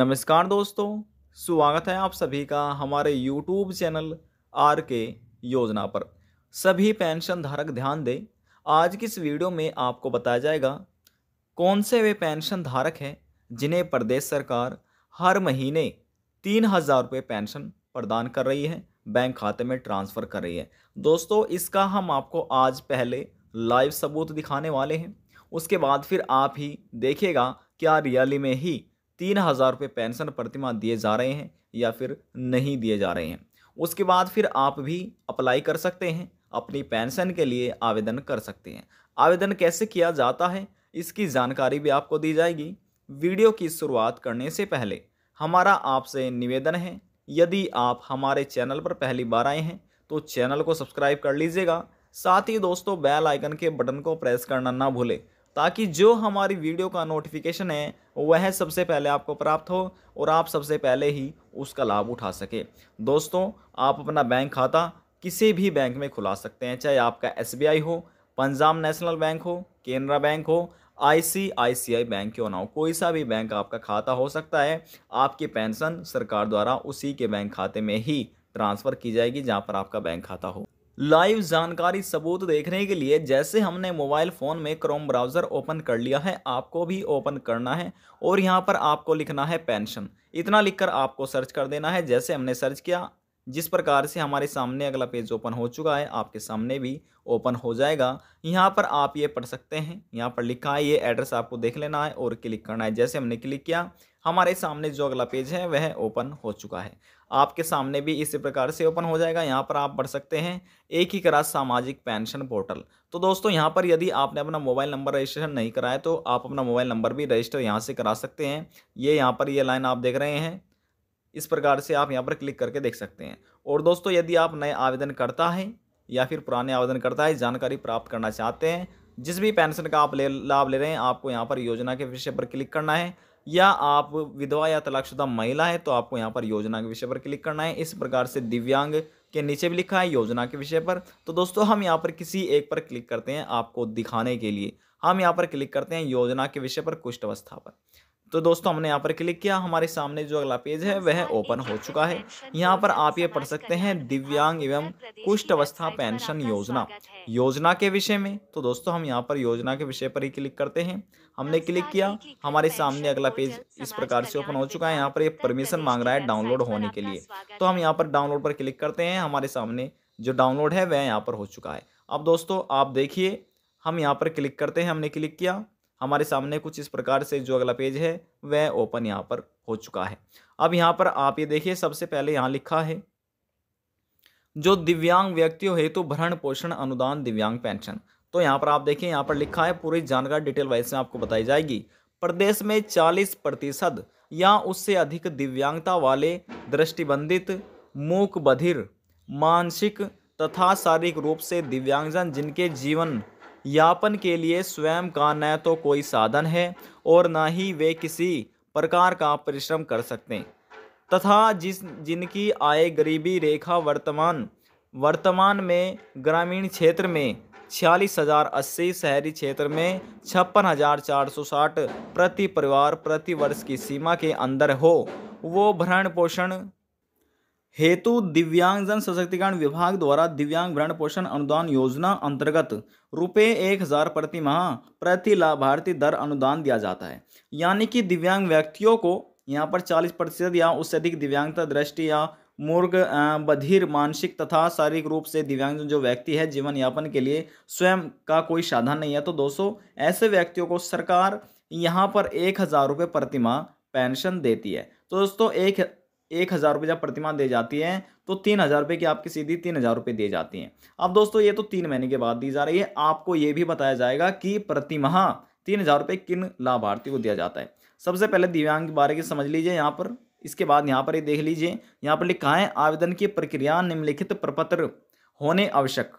नमस्कार दोस्तों, स्वागत है आप सभी का हमारे YouTube चैनल आर के योजना पर। सभी पेंशन धारक ध्यान दें। आज की इस वीडियो में आपको बताया जाएगा कौन से वे पेंशन धारक हैं जिन्हें प्रदेश सरकार हर महीने 3,000 रुपये पेंशन प्रदान कर रही है, बैंक खाते में ट्रांसफ़र कर रही है। दोस्तों, इसका हम आपको आज पहले लाइव सबूत दिखाने वाले हैं। उसके बाद फिर आप ही देखिएगा क्या रियली में ही 3,000 रुपये पेंशन प्रतिमाह दिए जा रहे हैं या फिर नहीं दिए जा रहे हैं। उसके बाद फिर आप भी अप्लाई कर सकते हैं, अपनी पेंशन के लिए आवेदन कर सकते हैं। आवेदन कैसे किया जाता है इसकी जानकारी भी आपको दी जाएगी। वीडियो की शुरुआत करने से पहले हमारा आपसे निवेदन है, यदि आप हमारे चैनल पर पहली बार आए हैं तो चैनल को सब्सक्राइब कर लीजिएगा। साथ ही दोस्तों बेल आइकन के बटन को प्रेस करना ना भूलें, ताकि जो हमारी वीडियो का नोटिफिकेशन है वह सबसे पहले आपको प्राप्त हो और आप सबसे पहले ही उसका लाभ उठा सके। दोस्तों, आप अपना बैंक खाता किसी भी बैंक में खुला सकते हैं, चाहे आपका SBI हो, पंजाब नेशनल बैंक हो, केनरा बैंक हो, ICICI बैंक क्यों ना हो, कोई सा भी बैंक आपका खाता हो सकता है। आपकी पेंशन सरकार द्वारा उसी के बैंक खाते में ही ट्रांसफ़र की जाएगी जहां पर आपका बैंक खाता हो। लाइव जानकारी सबूत देखने के लिए जैसे हमने मोबाइल फ़ोन में क्रोम ब्राउज़र ओपन कर लिया है, आपको भी ओपन करना है और यहाँ पर आपको लिखना है पेंशन। इतना लिखकर आपको सर्च कर देना है। जैसे हमने सर्च किया, जिस प्रकार से हमारे सामने अगला पेज ओपन हो चुका है, आपके सामने भी ओपन हो जाएगा। यहाँ पर आप ये पढ़ सकते हैं, यहाँ पर लिखा है, ये एड्रेस आपको देख लेना है और क्लिक करना है। जैसे हमने क्लिक किया, हमारे सामने जो अगला पेज है वह ओपन हो चुका है। आपके सामने भी इसी प्रकार से ओपन हो जाएगा। यहाँ पर आप पढ़ सकते हैं एक ही सामाजिक पेंशन पोर्टल। तो दोस्तों, यहाँ पर यदि आपने अपना मोबाइल नंबर रजिस्ट्रेशन नहीं कराया तो आप अपना मोबाइल नंबर भी रजिस्टर यहाँ से करा सकते हैं। ये यहाँ पर ये लाइन आप देख रहे हैं, इस प्रकार से आप यहाँ पर क्लिक करके देख सकते हैं। और दोस्तों, यदि आप नए आवेदन करता है या फिर पुराने आवेदन करता है जानकारी प्राप्त करना चाहते हैं, जिस भी पेंशन का आप लाभ ले रहे हैं, आपको यहाँ पर योजना के विषय पर क्लिक करना है। या आप विधवा या तलाकशुदा महिला है तो आपको यहाँ पर योजना के विषय पर क्लिक करना है। इस प्रकार से दिव्यांग के नीचे भी लिखा है योजना के विषय पर। तो दोस्तों, हम यहाँ पर किसी एक पर क्लिक करते हैं आपको दिखाने के लिए। हम यहाँ पर क्लिक करते हैं योजना के विषय पर, कुष्ठ अवस्था पर। तो दोस्तों, हमने यहाँ पर क्लिक किया, हमारे सामने जो अगला पेज है वह ओपन हो चुका है। यहाँ पर आप ये पढ़ सकते हैं दिव्यांग एवं कुष्ठ अवस्था पेंशन योजना के विषय में। तो दोस्तों, हम यहाँ पर योजना के विषय पर ही क्लिक करते हैं। हमने क्लिक किया, हमारे सामने अगला पेज इस प्रकार से ओपन हो चुका है। यहाँ पर ये परमिशन मांग रहा है डाउनलोड होने के लिए, तो हम यहाँ पर डाउनलोड पर क्लिक करते हैं। हमारे सामने जो डाउनलोड है वह यहाँ पर हो चुका है। अब दोस्तों, आप देखिए, हम यहाँ पर क्लिक करते हैं। हमने क्लिक किया, हमारे सामने कुछ इस प्रकार से जो अगला पेज है वह ओपन यहाँ पर हो चुका है। अब यहाँ पर आप ये देखिए, सबसे पहले यहाँ लिखा है जो दिव्यांग व्यक्तियों हेतु भरण पोषण अनुदान दिव्यांग पेंशन। तो यहाँ पर आप देखिए, यहाँ पर लिखा है, पूरी जानकारी डिटेल वाइज में आपको बताई जाएगी। प्रदेश में 40% या उससे अधिक दिव्यांगता वाले दृष्टिबंधित, मूक बधिर, मानसिक तथा शारीरिक रूप से दिव्यांगजन जिनके जीवन यापन के लिए स्वयं का न तो कोई साधन है और न ही वे किसी प्रकार का परिश्रम कर सकते, तथा जिनकी आय गरीबी रेखा वर्तमान में ग्रामीण क्षेत्र में 46,080, शहरी क्षेत्र में 56,460 प्रति परिवार प्रति वर्ष की सीमा के अंदर हो, वो भरण पोषण हेतु दिव्यांगजन सशक्तिकरण विभाग द्वारा दिव्यांग भरण पोषण अनुदान योजना अंतर्गत ₹1,000 प्रति माह प्रति लाभार्थी दर अनुदान दिया जाता है। यानी कि दिव्यांग व्यक्तियों को यहाँ पर 40% या उससे अधिक दिव्यांगता, दृष्टि या मूर्ख, बधिर, मानसिक तथा शारीरिक रूप से दिव्यांग जो व्यक्ति है, जीवन यापन के लिए स्वयं का कोई साधन नहीं है, तो दोस्तों ऐसे व्यक्तियों को सरकार यहाँ पर 1,000 रुपये प्रति माह पेंशन देती है। तो दोस्तों, 1,000 रुपये जब प्रतिमाह दे जाती है तो 3,000 रुपये की आपकी सीधी 3,000 रुपये दी जाती हैं। अब दोस्तों, ये तो 3 महीने के बाद दी जा रही है। आपको ये भी बताया जाएगा कि प्रतिमाह 3,000 रुपये किन लाभार्थी को दिया जाता है। सबसे पहले दिव्यांग के बारे में समझ लीजिए यहाँ पर। इसके बाद यहाँ पर ये देख लीजिए, यहाँ पर लिखा है आवेदन की प्रक्रिया निम्नलिखित प्रपत्र होने आवश्यक।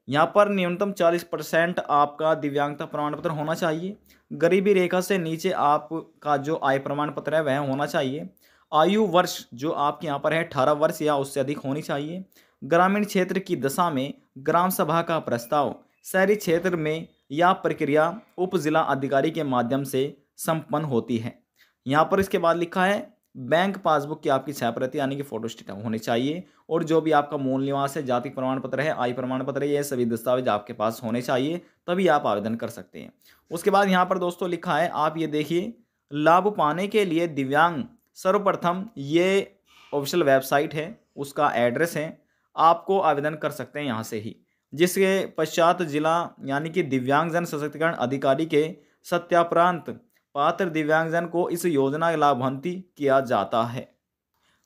यहाँ पर न्यूनतम 40% आपका दिव्यांगता प्रमाण पत्र होना चाहिए। गरीबी रेखा से नीचे आपका जो आय प्रमाण पत्र है वह होना चाहिए। आयु वर्ष जो आपके यहाँ पर है 18 वर्ष या उससे अधिक होनी चाहिए। ग्रामीण क्षेत्र की दशा में ग्राम सभा का प्रस्ताव शहरी क्षेत्र में या प्रक्रिया उप जिला अधिकारी के माध्यम से संपन्न होती है। यहाँ पर इसके बाद लिखा है बैंक पासबुक की आपकी 6 प्रति यानी कि फोटोस्टेट होनी चाहिए, और जो भी आपका मूल निवास है, जाति प्रमाण पत्र है, आय प्रमाण पत्र है, ये सभी दस्तावेज आपके पास होने चाहिए, तभी आप आवेदन कर सकते हैं। उसके बाद यहाँ पर दोस्तों लिखा है, आप ये देखिए, लाभ पाने के लिए दिव्यांग सर्वप्रथम ये ऑफिशियल वेबसाइट है, उसका एड्रेस है, आपको आवेदन कर सकते हैं यहाँ से ही, जिसके पश्चात जिला यानी कि दिव्यांगजन सशक्तिकरण अधिकारी के सत्यापरांत पात्र दिव्यांगजन को इस योजना का लाभान्वित किया जाता है।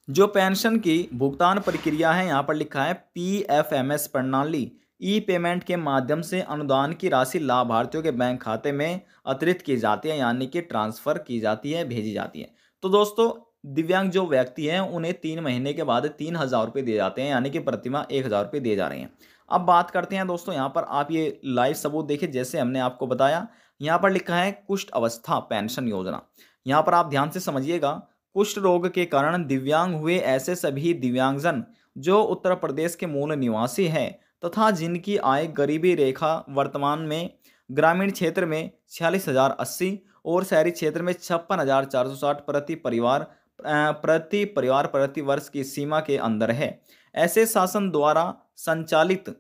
जो पेंशन की भुगतान प्रक्रिया है, यहाँ पर लिखा है PFMS प्रणाली ई पेमेंट के माध्यम से अनुदान की राशि लाभार्थियों के बैंक खाते में अतिरिक्त की जाती है, यानी कि ट्रांसफर की जाती है, भेजी जाती है। तो दोस्तों दिव्यांग जो व्यक्ति हैं उन्हें 3 महीने के बाद 3,000 रुपये दिए जाते हैं, यानी कि प्रतिमाह 1,000 रुपये दिए जा रहे हैं। अब बात करते हैं दोस्तों, यहाँ पर आप ये लाइव सबूत देखिए, जैसे हमने आपको बताया, यहाँ पर लिखा है कुष्ठ अवस्था पेंशन योजना। यहाँ पर आप ध्यान से समझिएगा, कुष्ठ रोग के कारण दिव्यांग हुए ऐसे सभी दिव्यांगजन जो उत्तर प्रदेश के मूल निवासी हैं तथा जिनकी आय गरीबी रेखा वर्तमान में ग्रामीण क्षेत्र में 46,080 और शहरी क्षेत्र में 56,460 प्रति वर्ष की सीमा के अंदर है, ऐसे शासन द्वारा संचालित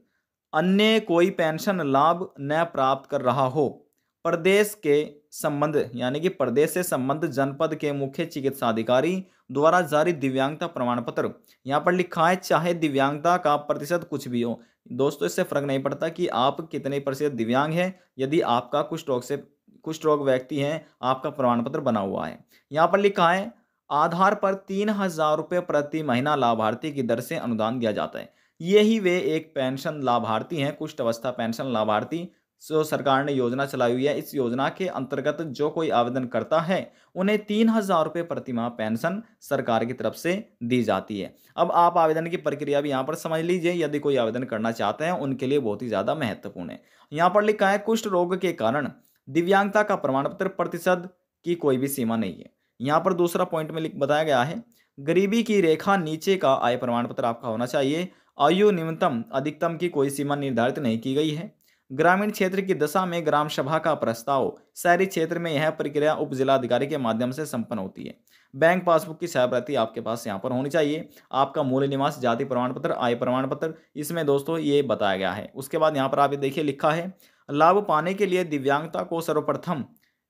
अन्य कोई पेंशन लाभ न प्राप्त कर रहा हो, प्रदेश के संबंध यानी कि प्रदेश से संबंध जनपद के मुख्य चिकित्सा अधिकारी द्वारा जारी दिव्यांगता प्रमाण पत्र, यहाँ पर लिखा है चाहे दिव्यांगता का प्रतिशत कुछ भी हो, दोस्तों इससे फर्क नहीं पड़ता कि आप कितने प्रतिशत दिव्यांग हैं, यदि आपका कुष्ठ रोग व्यक्ति हैं, आपका प्रमाण पत्र बना हुआ है। यहाँ पर लिखा है आधार पर 3,000 रुपये प्रति महीना लाभार्थी की दर से अनुदान दिया जाता है। यही वे एक पेंशन लाभार्थी हैं, कुष्ठ अवस्था पेंशन लाभार्थी, जो सरकार ने योजना चलाई हुई है। इस योजना के अंतर्गत जो कोई आवेदन करता है उन्हें 3,000 रुपये प्रति माह पेंशन सरकार की तरफ से दी जाती है। अब आप आवेदन की प्रक्रिया भी यहाँ पर समझ लीजिए, यदि कोई आवेदन करना चाहते हैं उनके लिए बहुत ही ज़्यादा महत्वपूर्ण है। यहाँ पर लिखा है कुष्ठ रोग के कारण दिव्यांगता का प्रमाण पत्र प्रतिशत की कोई भी सीमा नहीं है। यहाँ पर दूसरा पॉइंट में बताया गया है गरीबी की रेखा नीचे का आय प्रमाण पत्र आपका होना चाहिए। आयु न्यूनतम अधिकतम की कोई सीमा निर्धारित नहीं की गई है। ग्रामीण क्षेत्र की दशा में ग्राम सभा का प्रस्ताव, शहरी क्षेत्र में यह प्रक्रिया उप जिलाधिकारी के माध्यम से संपन्न होती है। बैंक पासबुक की 6 प्रति आपके पास यहाँ पर होनी चाहिए। आपका मूल निवास, जाति प्रमाण पत्र, आय प्रमाण पत्र, इसमें दोस्तों ये बताया गया है। उसके बाद यहाँ पर आप ये देखिए लिखा है लाभ पाने के लिए दिव्यांगता को सर्वप्रथम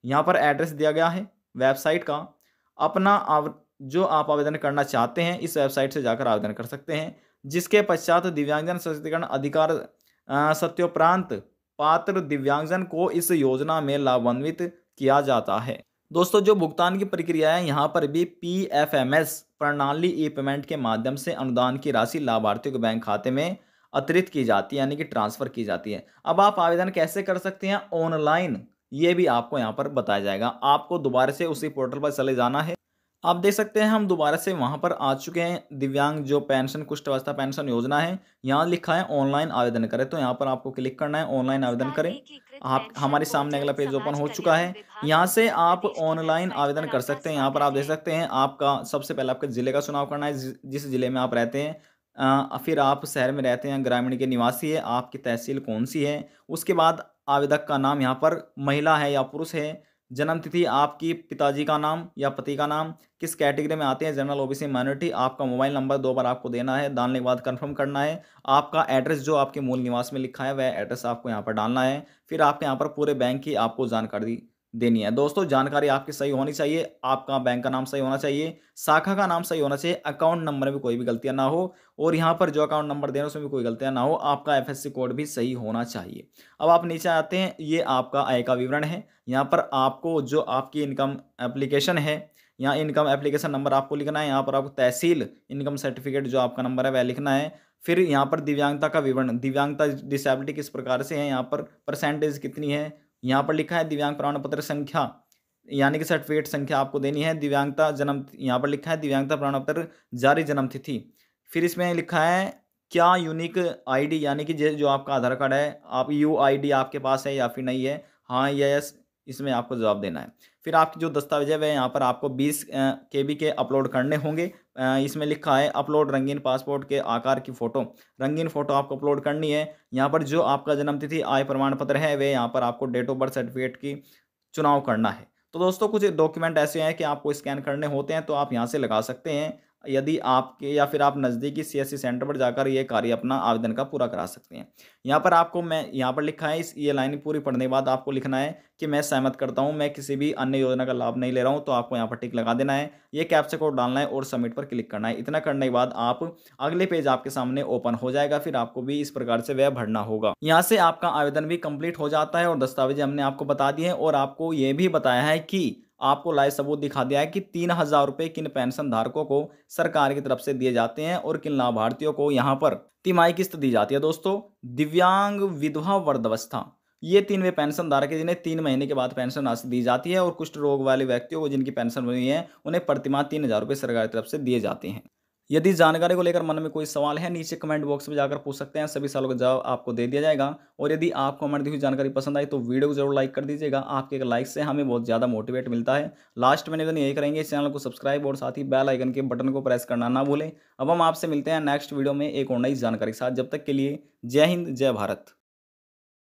यहाँ पर एड्रेस दिया गया है वेबसाइट का। जो आप आवेदन करना चाहते हैं इस वेबसाइट से जाकर आवेदन कर सकते हैं, जिसके पश्चात दिव्यांगजन सशक्तिकरण अधिकार सत्योपरांत पात्र दिव्यांगजन को इस योजना में लाभान्वित किया जाता है। दोस्तों जो भुगतान की प्रक्रिया है, यहाँ पर भी PFMS प्रणाली ई पेमेंट के माध्यम से अनुदान की राशि लाभार्थियों के बैंक खाते में अतिरिक्त की जाती है, यानी कि ट्रांसफर की जाती है। अब आप आवेदन कैसे कर सकते हैं ऑनलाइन, ये भी आपको यहाँ पर बताया जाएगा। आपको दोबारा से उसी पोर्टल पर चले जाना है। आप देख सकते हैं हम दोबारा से वहां पर आ चुके हैं। दिव्यांग जो पेंशन कुष्ठ अवस्था पेंशन योजना है, यहाँ लिखा है ऑनलाइन आवेदन करें, तो यहाँ पर आपको क्लिक करना है, ऑनलाइन आवेदन करें। आप हमारे सामने अगला पेज ओपन हो चुका है। यहाँ से आप ऑनलाइन आवेदन कर सकते हैं। यहाँ पर आप देख सकते हैं आपका सबसे पहले आपके जिले का चुनाव करना है, जिस जिले में आप रहते हैं। फिर आप शहर में रहते हैं, ग्रामीण के निवासी है, आपकी तहसील कौन सी है। उसके बाद आवेदक का नाम यहाँ पर महिला है या पुरुष है, जन्म तिथि आपकी पिताजी का नाम या पति का नाम, किस कैटेगरी में आते हैं, जनरल, ओबीसी, माइनॉरिटी, आपका मोबाइल नंबर 2 बार आपको देना है, डालने के बाद कंफर्म करना है। आपका एड्रेस जो आपके मूल निवास में लिखा है वह एड्रेस आपको यहाँ पर डालना है। फिर आपके यहाँ पर पूरे बैंक की आपको जानकारी देनी है। दोस्तों जानकारी आपकी सही होनी चाहिए, आपका बैंक का नाम सही होना चाहिए, शाखा का नाम सही होना चाहिए, अकाउंट नंबर में कोई भी गलतियां ना हो, और यहाँ पर जो अकाउंट नंबर दे रहे हैं उसमें भी कोई गलतियां ना हो, आपका FSC कोड भी सही होना चाहिए। अब आप नीचे आते हैं, ये आपका आय का विवरण है। यहाँ पर आपको जो आपकी इनकम एप्लीकेशन है, यहाँ इनकम एप्लीकेशन नंबर आपको लिखना है। यहाँ पर आपको तहसील इनकम सर्टिफिकेट जो आपका नंबर है वह लिखना है। फिर यहाँ पर दिव्यांगता का विवरण, दिव्यांगता डिसेबिलिटी किस प्रकार से है, यहाँ पर परसेंटेज कितनी है, यहाँ पर लिखा है दिव्यांग प्रमाण पत्र संख्या यानी कि सर्टिफिकेट संख्या आपको देनी है। दिव्यांगता जन्म, यहाँ पर लिखा है दिव्यांगता प्रमाण पत्र जारी जन्म तिथि। फिर इसमें लिखा है क्या यूनिक आईडी, यानी कि जो आपका आधार कार्ड है, आप UID आपके पास है या फिर नहीं है, हाँ या यस, इसमें आपको जवाब देना है। फिर आपकी जो दस्तावेज है वह यहाँ पर आपको 20 KB के अपलोड करने होंगे। इसमें लिखा है अपलोड रंगीन पासपोर्ट के आकार की फ़ोटो, रंगीन फ़ोटो आपको अपलोड करनी है। यहाँ पर जो आपका जन्म तिथि, आय प्रमाण पत्र है, वे यहाँ पर आपको डेट ऑफ बर्थ सर्टिफिकेट की चुनाव करना है। तो दोस्तों कुछ डॉक्यूमेंट ऐसे हैं कि आपको स्कैन करने होते हैं, तो आप यहाँ से लगा सकते हैं, यदि आपके या फिर आप नज़दीकी सीएससी सेंटर पर जाकर ये कार्य अपना आवेदन का पूरा करा सकते हैं। यहाँ पर आपको मैं यहाँ पर लिखा है, ये लाइन पूरी पढ़ने के बाद आपको लिखना है कि मैं सहमत करता हूँ, मैं किसी भी अन्य योजना का लाभ नहीं ले रहा हूँ, तो आपको यहाँ पर टिक लगा देना है। ये कैप्चा कोड डालना है और सबमिट पर क्लिक करना है। इतना करने के बाद आप अगले पेज आपके सामने ओपन हो जाएगा, फिर आपको भी इस प्रकार से वह भरना होगा। यहाँ से आपका आवेदन भी कंप्लीट हो जाता है और दस्तावेज हमने आपको बता दिए हैं और आपको ये भी बताया है कि आपको लाइव सबूत दिखा दिया है कि 3,000 रुपए किन पेंशन धारकों को सरकार की तरफ से दिए जाते हैं और किन लाभार्थियों को यहाँ पर तिमाही किस्त दी जाती है। दोस्तों, दिव्यांग, विधवा, वृद्धावस्था, ये 3 वे पेंशन धारक हैं जिन्हें 3 महीने के बाद पेंशन राशि दी जाती है और कुष्ठ रोग वाले व्यक्तियों को जिनकी पेंशन हुई है उन्हें प्रतिमाह 3,000 रुपये सरकार की तरफ से दिए जाते हैं। यदि जानकारी को लेकर मन में कोई सवाल है, नीचे कमेंट बॉक्स में जाकर पूछ सकते हैं, सभी सवालों का जवाब आपको दे दिया जाएगा। और यदि आपको हमारी दी हुई जानकारी पसंद आई तो वीडियो को जरूर लाइक कर दीजिएगा। आपके एक लाइक से हमें बहुत ज़्यादा मोटिवेट मिलता है। लास्ट में निवेदन यही करेंगे, चैनल को सब्सक्राइब और साथ ही बेल आइकन के बटन को प्रेस करना ना भूलें। अब हम आपसे मिलते हैं नेक्स्ट वीडियो में एक और नई जानकारी के साथ। जब तक के लिए जय हिंद, जय भारत।